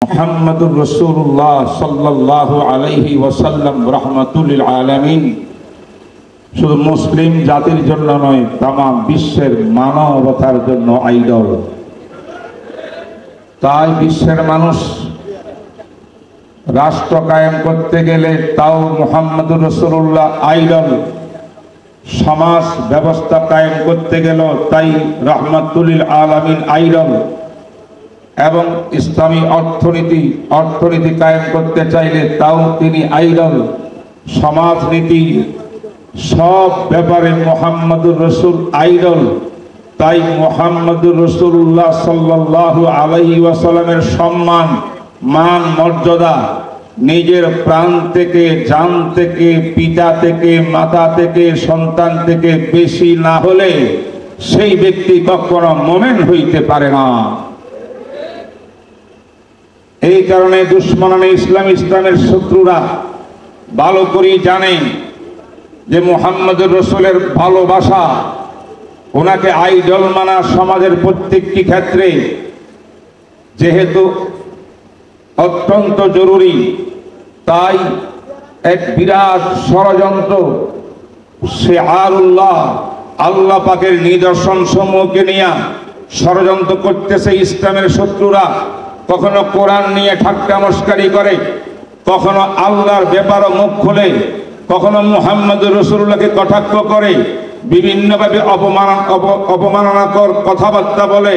মুহাম্মাদুর রাসূলুল্লাহ সাল্লাল্লাহু আলাইহি ওয়াসাল্লাম রাহমাতুল লিল আলামিন শুধু মুসলিম জাতির জন্য নয়, তামাম বিশ্বের মানবতার জন্য আইডল। তাই বিশ্বের মানুষ রাষ্ট্র কায়েম করতে গেলে তাও মুহাম্মাদুর রাসূলুল্লাহ আইডল, সমাজ ব্যবস্থা কায়েম করতে গেল তাই রাহমাতুল লিল আলামিন আইডল, এবং ইসলামী অর্থনীতি কায়েম করতে চাইলে তাও তিনি আইডল। সমাজনীতি সব ব্যাপারে মুহাম্মাদুর রাসূল আইডল। তাই মুহাম্মাদুর রাসূলুল্লাহ সাল্লাল্লাহু আলাইহি ওয়াসাল্লামের সম্মান, মান, মর্যাদা নিজের প্রাণ থেকে, জান থেকে, পিতা থেকে, মাতা থেকে, সন্তান থেকে বেশি না হলে সেই ব্যক্তি কখনো মুমিন হইতে পারে না। এই কারণে দুশমনানে ইসলামের শত্রুরা ভালো করে জানে যে মুহাম্মদুর রাসূলের ভালোবাসা, ওনাকে আইডল মানা সমাজের প্রত্যেকটি ক্ষেত্রে যেহেতু অত্যন্ত জরুরি, তাই এক বিরাট ষড়যন্ত্র শিআরুল্লাহ, আল্লাহ পাকের নিদর্শন সমূহকে নিয়ে ষড়যন্ত্র করতেছে ইসলামের শত্রুরা। কখনো কোরআন নিয়ে ঠাট্টা মস্কারি করে, কখনো আল্লাহর ব্যাপারে মুখ খোলে, কখনো মুহাম্মদুর রাসূলুল্লাহকে কটাক্ষ করে, বিভিন্নভাবে অপমাননাকর কথাবার্তা বলে,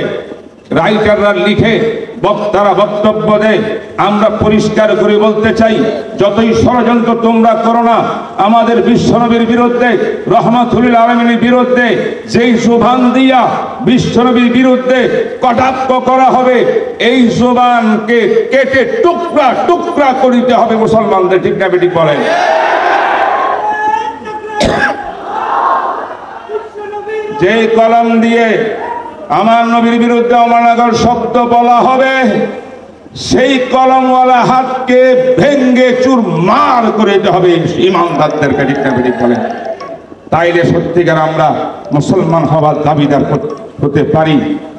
রাইটাররা লিখে, বক্তারা বক্তব্য দেয়। আমরা পরিষ্কার করে বলতে চাই, যতই ষড়যন্ত্র তোমরা করো না আমাদের বিশ্বনবীর বিরুদ্ধে, রহমাতুল লিল আলামিনের বিরুদ্ধে, যেই জবান দিয়া বিশ্বনবীর বিরুদ্ধে কটাক্ষ করা হবে, এই জবানকে কেটে টুকরা টুকরা করিতে হবে মুসলমানদের। ঠিক না বেটি বলেন? যে কলম দিয়ে আমার নবীর বিরুদ্ধে অমানবিক শব্দ বলা হবে, সেই কলমওয়ালা হাতকে ভেঙ্গে চুরমার করে দিতে হবে ইমানদারদেরকে। ঠিক না বেটি বলেন? তাইলে সত্যিকার আমরা মুসলমান হওয়ার দাবিদার হতে পারি।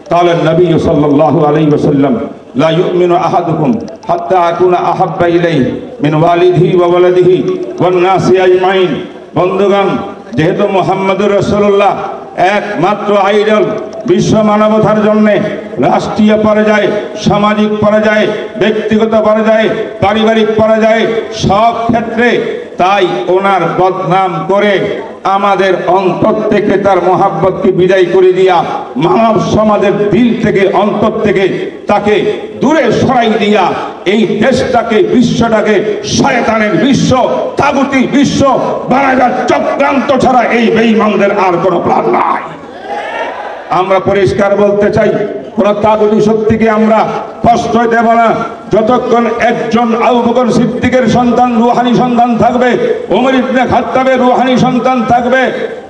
তাহলে নবী সাল্লাল্লাহু আলাইহি ওয়াসাল্লাম, লা ইউমিনু আহাদুকুম হাত্তা আকুনা আহাব্বা ইলাইহি মিন ওয়ালিদিহি ওয়া ওয়ালাদিহি ওয়ান নাসি আজমাইন। বন্ধুগণ, যেহেতু মুহাম্মদুর রাসূলুল্লাহ একমাত্র আইডল, বিশ্ব মানবতার জন্য রাষ্ট্রীয় পর্যায়ে, সামাজিক পর্যায়ে, ব্যক্তিগত পর্যায়ে, পারিবারিক পর্যায়ে, সব ক্ষেত্রে, তাই ওনার বদনাম করে আমাদের অন্তর থেকে তার মহাব্বতকে বিদায় করে দিয়া মানব সমাজের দিল থেকে, অন্তর থেকে তাকে দূরে সরাই দিয়া এই দেশটাকে, বিশ্বটাকে শয়তানের বিশ্ব, তাগুতি বিশ্ব বানাবার চক্রান্ত ছাড়া এই বেঈমানদের আর কোনো প্ল্যান নাই। আমরা পরিষ্কার বলতে চাই, কোন তাগুতি শক্তিকে আমরা কষ্ট দেব না। যতক্ষণ একজন আবু বকর সিদ্দিকের সন্তান, রুহানি সন্তান থাকবে, ওমর ইবনে খাত্তাবের রুহানি সন্তান থাকবে,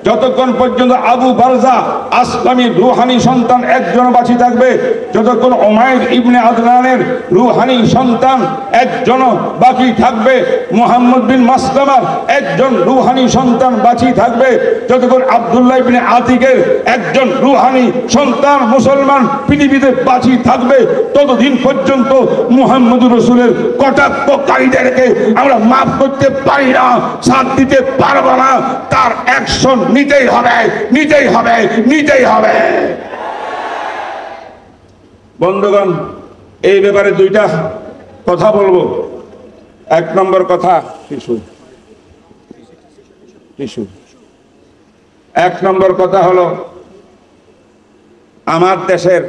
যতক্ষণ পর্যন্ত আবু বারজা আসলামীর রুহানি সন্তান একজন বাঁচি থাকবে, যতক্ষণ উমাইর ইবনে আদনানের রুহানি সন্তান একজন বাকি থাকবে, মুহাম্মদ বিন মাসলামার একজন রুহানি সন্তান বাঁচি থাকবে, যতক্ষণ আব্দুল্লাহ ইবনে আতিকের একজন রুহানি সন্তান মুসলমান পৃথিবীতে বাঁচি থাকবে, ততদিন পর্যন্ত মুহাম্মদুর রাসূলের কটাক্ষকারীদেরকে আমরা মাফ করতে পারি না, সাথ দিতে পারবো না। তার অ্যাকশন নিতেই হবে, নিতেই হবে, নিতেই হবে। বন্ধুগণ, এই ব্যাপারে দুইটা কথা বলবো। এক নম্বর কথা, এক নম্বর কথা হলো, আমার দেশের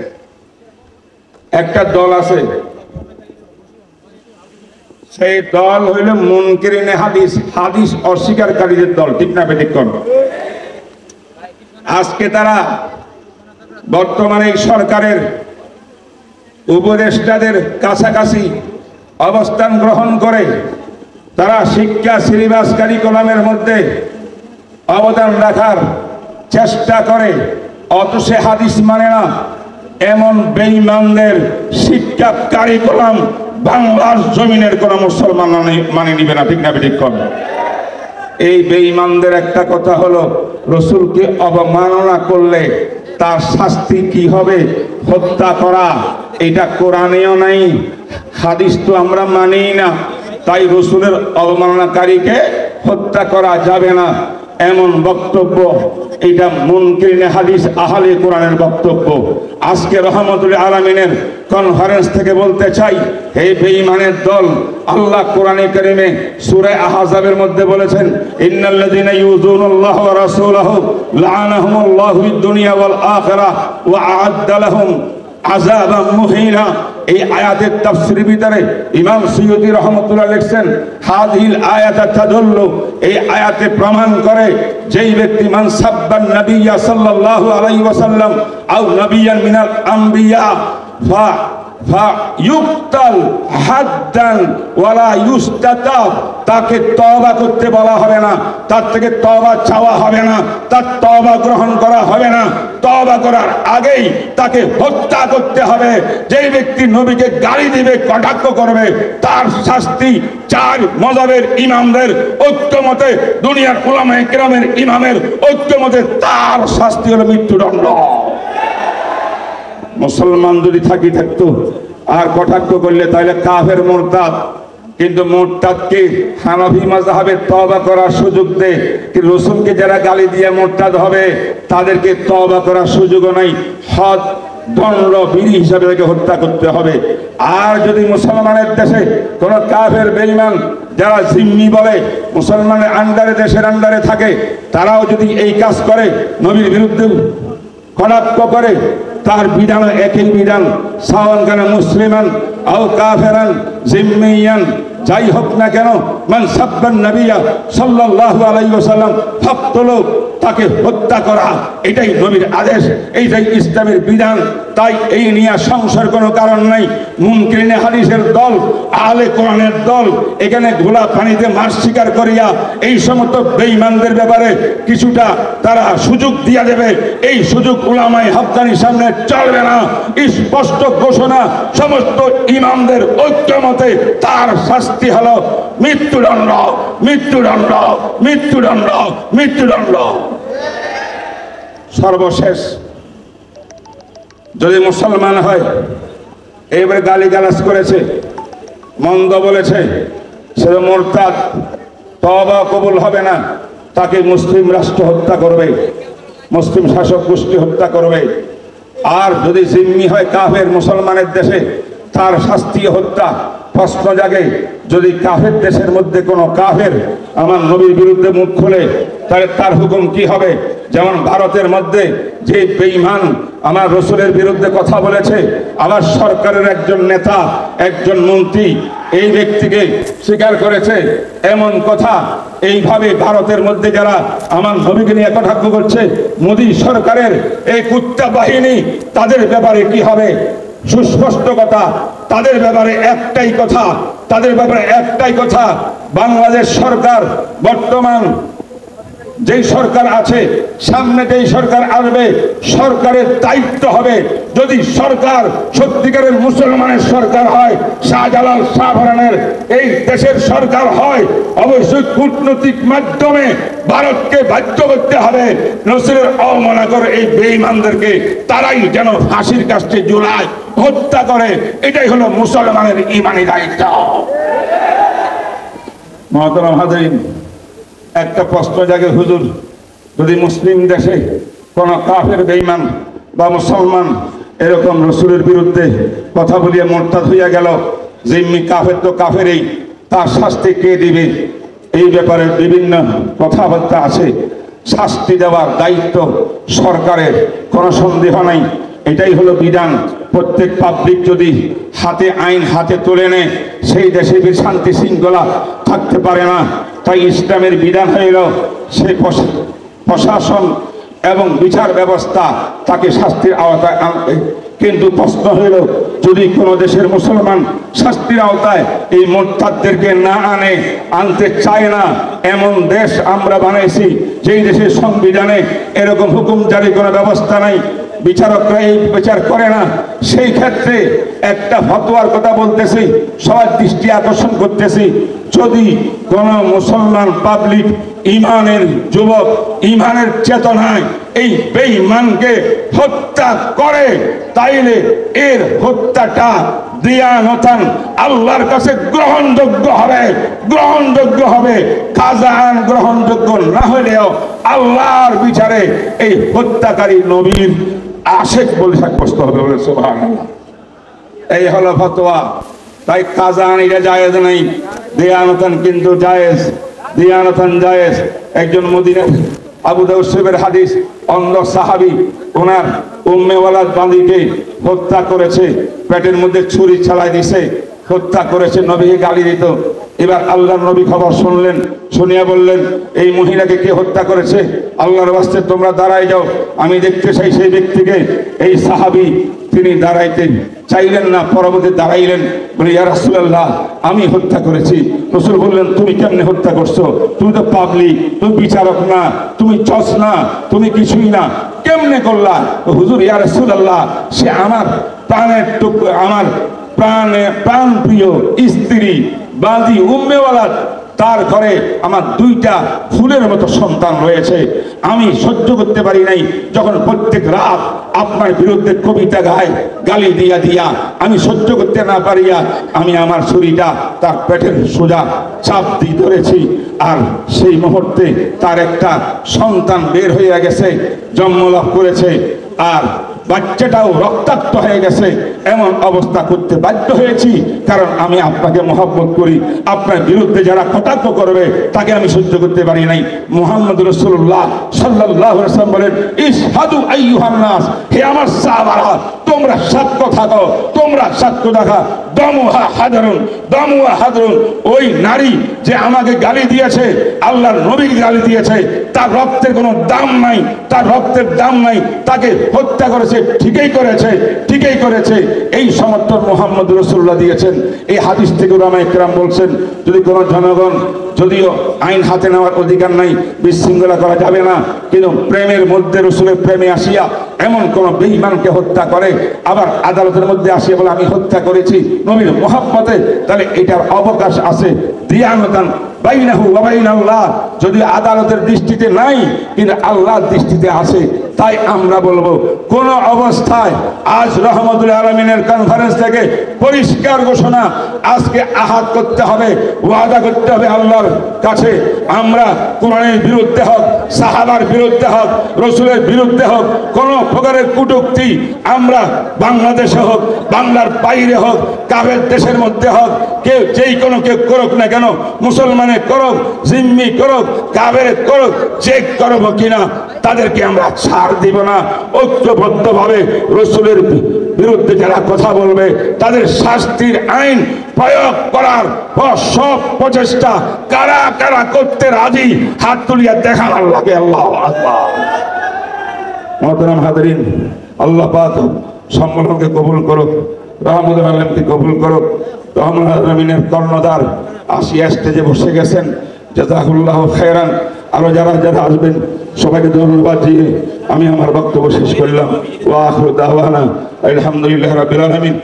একটা দল আছে, সেই দল হইল মুনকিরিনে হাদিস, হাদিস অস্বীকারীদের দল। ঠিক না বেঠিক? আজকে তারা বর্তমানে সরকারের উপদেষ্টাদের কাছাকাছি অবস্থান গ্রহণ করে তারা শিক্ষা সিলেবাস কারিকুলামের মধ্যে অবদান রাখার চেষ্টা করে, অথচ হাদিস মানে না। এমন বেঈমানদের শিক্ষা কারিকুলাম বাংলার জমিনের কোন মুসলমান মানে নিবে না। ঠিক না বেঠিক? এই বেঈমানদের একটা কথা হলো, রসুলকে অবমাননা করলে তার শাস্তি কি হবে? হত্যা করা। এটা কোরআনেও নাই, হাদিস তো আমরা মানি না, তাই রসুলের অবমাননাকারীকে হত্যা করা যাবে না, এমন বক্তব্য এটা মুনকিরিনে হাদিস আহলে কোরআনের বক্তব্য। আজকে রহমতুল আলামিনের কনফারেন্স থেকে বলতে চাই, হে বেঈমানের দল, আল্লাহ কোরআনে কারিমে সূরা আহজাবের মধ্যে বলেছেন, ইন্নাল্লাযীনা ইউযুনাল্লাহ ওয়া রাসূলাহু লাআনাহুমুল্লাহু ফিদ দুনিয়া ওয়াল আখিরাহ ওয়া আ'আদ্দা লাহুম আযাবাম মুহিনা। এই আয়াতের তাফসীরের ভিতরে ইমাম সুয়ুতী রাহমাতুল্লাহ লিখছেন, হাযিহিল আয়াতু তাদুল্লু, এই আয়াতে প্রমাণ করে যেই ব্যক্তি মান সাব্বান নবিয়্যা সাল্লাল্লাহু আলাইহি ওয়াসাল্লাম আও নবিয়্যান মিনাল আম্বিয়া ইউক্তাল হাদ্দান ওয়ালা ইউস্তাতাব, তাকে তওবা করতে বলা হবে না, তার থেকে তওবা চাওয়া হবে না, তার তওবা গ্রহণ করা হবে না, তওবা করার আগেই তাকে হত্যা করতে হবে। যেই ব্যক্তি নবীকে গালি দিবে, কটাক্ষ করবে, তার শাস্তি চার মাযহাবের ইমামদের ঐক্যমতে, দুনিয়ার উলামায়ে কেরামের ইমামের ঐক্যমতে তার শাস্তি হলো মৃত্যুদণ্ড। মুসলমান যদি থাকতো আর কটাক্ষ করলে তাহলে কাফের মুরতাদ, কিন্তু মুরতাদকে হানাফি মাযহাবে তওবা করার সুযোগ দেয়, কিন্তু রাসূলকে যারা গালি দিয়ে মুরতাদ হবে তাদেরকে তওবা করার সুযোগও নাই, হদ দণ্ড বিধি হিসাবে তাকে হত্যা করতে হবে। আর যদি মুসলমানের দেশে কোন কাফের বেঈমান যারা জিম্মি বলে মুসলমানের আন্ডারে, দেশের আন্ডারে থাকে, তারাও যদি এই কাজ করে, নবীর বিরুদ্ধে কটাক্ষ করে, তার বিধান একই বিধান, সাওয়ান কানা মুসলিমান আও কাফেরান জিম্মিয়ান, যাই হোক না কেন, মান সাব্বান নবিয়্যা সাল্লাল্লাহু আলাইহি ওয়াসাল্লাম ফাকতুলু, তাকে হত্যা করা, এটাই নবীর আদেশ, এইটাই ইসলামের বিধান। তাই এই নিয়ে সংশয়ের কোনো কারণ নাই। মুনকিরিনে হাদিসের দল, আহলে কোরআনের দল এখানে ঘোলা পানিতে মাছ শিকার করিয়া এই সমস্ত বেঈমানদের ব্যাপারে কিছুটা তারা সুযোগ দিয়া দেবে, এই সুযোগ উলামায়ে হক্কানির সামনে চলবে না। স্পষ্ট ঘোষণা সমস্ত ইমামদের ঐক্যমতে, তার শাস্তি হলো মৃত্যুদণ্ড, মৃত্যুদণ্ড, মৃত্যুদণ্ড, মৃত্যুদণ্ড। সর্বশেষ যদি মুসলমান হয়, এবারে গালিগালাজ করেছে, মন্দ বলেছে, সে মুরতাদ, তওবা কবুল হবে না, তাকে মুসলিম রাষ্ট্র হত্যা করবে, মুসলিম শাসক গোষ্ঠী হত্যা করবে। আর যদি জিম্মি হয় কাফের মুসলমানের দেশে, তার শাস্তি হত্যা। প্রশ্ন জাগে, যদি কাফের দেশের মধ্যে কোনো কাফের আমার নবীর বিরুদ্ধে মুখ খোলে, তাহলে তার হুকুম কি হবে? যেমন ভারতের মধ্যে যে বেঈমান আমার রসুলের বিরুদ্ধে কথা বলেছে, আমার সরকারের একজন নেতা, একজন মন্ত্রী এই ব্যক্তিকে স্বীকার করেছে, এমন কথা এইভাবে ভারতের মধ্যে যারা আমার নবীকে নিয়ে কটাক্ষ করছে, মোদী সরকারের এই কুত্তা বাহিনী, তাদের ব্যাপারে কি হবে? সুস্পষ্ট কথা, তাদের ব্যাপারে একটাই কথা, তাদের ব্যাপারে একটাই কথা, বাংলাদেশ সরকার বর্তমান যেই সরকার আছে, সামনে যেই সরকার আসবে, সরকারের দায়িত্ব হবে, যদি সরকার সত্যিকারের মুসলমানের সরকার হয়, শাহজালাল শাহপরানের এই দেশের সরকার হয়, অবশ্যই কূটনৈতিক মাধ্যমে ভারতকে বাধ্য করতে হবে রসুলের অবমাননা করে এই বেঈমানদেরকে তারাই যেন ফাঁসির কাস্টে ঝুলায়, হত্যা করে। এটাই হলো মুসলমানের ঈমানি দায়িত্ব। মুহতারাম হাজরিন, একটা প্রশ্ন জাগে, হুজুর, যদি মুসলিম দেশে কোন কাফের বেঈমান বা মুসলমান এরকম রসুলের বিরুদ্ধে কথা বলিয়া মুরতাদ হইয়া গেল, জিম্মি কাফের তো কাফেরই, তার শাস্তি কে দিবে? এই ব্যাপারে বিভিন্ন কথাবার্তা আছে। শাস্তি দেওয়ার দায়িত্ব সরকারের, কোনো সন্দেহ নাই, এটাই হলো বিধান। প্রত্যেক পাবলিক যদি হাতে আইন হাতে তুলে নেয়, সেই দেশে শান্তি শৃঙ্খলা থাকতে পারে না। তাই ইসলামের বিধান হইল সেই প্রশাসন এবং বিচার ব্যবস্থা তাকে শাস্তির আওতায় আনবে। কিন্তু প্রশ্ন হইল, যদি কোনো দেশের মুসলমান শাস্তির আওতায় এই মুরতাদদেরকে না আনতে চায় না, এমন দেশ আমরা বানাইছি যেই দেশের সংবিধানে এরকম হুকুম জারি করার ব্যবস্থা নাই, বিচারকরা এই বিচার করে না, সেই ক্ষেত্রে একটা ফতোয়ার কথা বলতেছি, সবার দৃষ্টি আকর্ষণ করতেছি, যদি কোন মুসলমান পাবলিক ইমানের যুবক ইমানের চেতনায় এই বেঈমানকে হত্যা করে, তাইলে এর হত্যাটা দিয়ানতান আল্লাহর কাছে গ্রহণযোগ্য হবে। কাজান গ্রহণযোগ্য না হলেও আল্লাহর বিচারে এই হত্যাকারী নবীর আশেক বলে সাব্যস্ত হবে বলে সুবহানাল্লাহ। এই হলো ফতোয়া। তাই কাজান এটা জায়েজ নাই, দিয়ানতান কিন্তু জায়েজ, দিয়ানতান জায়েজ। একজন মদিনার আবু দাউদ শরীফের হাদিস, অন্ধ সাহাবী ওনার উম্মে ওয়ালাদ বাঁধিকে হত্যা করেছে, পেটের মধ্যে ছুরি চালাই দিছে, হত্যা করেছে, নবীকে গালি দিত। এবার আল্লাহর নবী খবর শুনলেন, শুনিয়া বললেন এই মহিলাকে কে হত্যা করেছে, আল্লাহর ওয়াস্তে তোমরা দাঁড়ায় যাও, আমি দেখতে চাই সেই ব্যক্তিকে। এই সাহাবী তিনি দাঁড়াইতে চাইলেন না, পরবর্তী দাঁড়াইলেন, বলে ইয়া রাসূলুল্লাহ আমি হত্যা করেছি। রাসূল বললেন তুমি কেমনে হত্যা করছো, তুমি তো পাবলিক, তুমি বিচারক না, তুমি জজ না, তুমি কিছুই না, কেমনে করলা? হুজুর ইয়া রাসূলুল্লাহ সে আমার প্রাণের টুকরো, আমার প্রাণ প্রিয় স্ত্রী বাঁধি উম্মে ওয়ালাদ, তার ঘরে আমার দুইটা ফুলের মতো সন্তান রয়েছে, আমি সহ্য করতে পারি নাই যখন প্রত্যেক রাত আপনার বিরুদ্ধে কবিতা গায়, গালি দিয়া দিয়া আমি সহ্য করতে না পারিয়া আমি আমার ছুরিটা তার পেটের সোজা চাপ দিয়ে ধরেছি, আর সেই মুহূর্তে তার একটা সন্তান বের হয়ে গেছে, জন্মলাভ করেছে, আর বাচ্চাটাও রক্তাক্ত হয়ে গেছে। এমন অবস্থা করতে বাধ্য হয়েছি কারণ আমি আপনাকে মহব্বত করি, আপনার বিরুদ্ধে যারা কটাক্ষ করবে তাকে আমি সহ্য করতে পারি নাই। মুহাম্মদ রাসূলুল্লাহ সাল্লাল্লাহু আলাইহি ওয়াসাল্লাম বলেন ইশহাদু আইয়ুহান নাস, হে আমার সাহাবারা তোমরা সাক্ষ্য থাকো, তোমরা সাক্ষ্য দেখা। দমুহা হাদরুন, ওই নারী যে আমাকে গালি দিয়েছে, আল্লাহর নবীকে গালি দিয়েছে, তার রক্তের কোনো দাম নাই, তার রক্তের দাম নাই, তাকে হত্যা করেছে, ঠিকই করেছে। এই সমর্থন মুহাম্মদ রাসূলুল্লাহ দিয়েছেন। এই হাদিস থেকে উলামায়ে কেরাম বলছেন যদি কোনো জনগণ, যদিও আইন হাতে নেওয়ার অধিকার নাই, বিশৃঙ্খলা করা যাবে না, কিন্তু প্রেমের মধ্যে রাসূলের প্রেমে আসিয়া এমন কোন বেঈমানকে হত্যা করে, আবার আদালতের মধ্যে আসিয়া বলে আমি হত্যা করেছি নবীর মহব্বতে, তাহলে এটার অবকাশ আছে। দিয়ানতান বাইনাহু ওয়া বাইনাল্লাহ, যদি আদালতের দৃষ্টিতে নাই কিন্তু আল্লাহর দৃষ্টিতে আছে। তাই আমরা বলবো কোন অবস্থায় আজ রহমতুল আলামিনের কনফারেন্স থেকে পরিষ্কার ঘোষণা, আজকে আহাত করতে হবে, ওয়াদা করতে হবে আল্লাহর কাছে, আমরা কোরআনের বিরুদ্ধে হোক, সাহাবার বিরুদ্ধে হোক, রসুলের বিরুদ্ধে হোক, কোন প্রকারের কটূক্তি আমরা বাংলাদেশে হোক, বাংলার বাইরে হোক, কাফের দেশের মধ্যে হোক, কেউ যেই কোনো কেউ করুক না কেন, মুসলমানের করুক, জিম্মি করুক, কাফের করুক, চেক করবো কিনা তাদেরকে আমরা ছাড় দিব না। ঐক্যবদ্ধভাবে রসুলের বিরুদ্ধে যারা কথা বলবে তাদের শাস্তির আইন প্রয়োগ করার সব প্রচেষ্টা কারা কারা করতে রাজি হাত তুলিয়া দেখানোর লাগে। আল্লাহু আকবার। মুহতারাম হাজিরিন, আল্লাহ পাক সম্মেলনকে কবুল করুক, রহমতুল আলামিনকে কবুল করুক। রহমতুল আলামিনের কর্ণধার আসিয়া স্টেজে বসে গেছেন, জাযাকুল্লাহু খায়রান। আরো যারা যারা আসবেন সবাইকে ধন্যবাদ দিয়ে আমি আমার বক্তব্য শেষ করলাম। ওয়া আখিরু দাওয়ানা আলহামদুলিল্লাহি রাব্বিল আলামিন।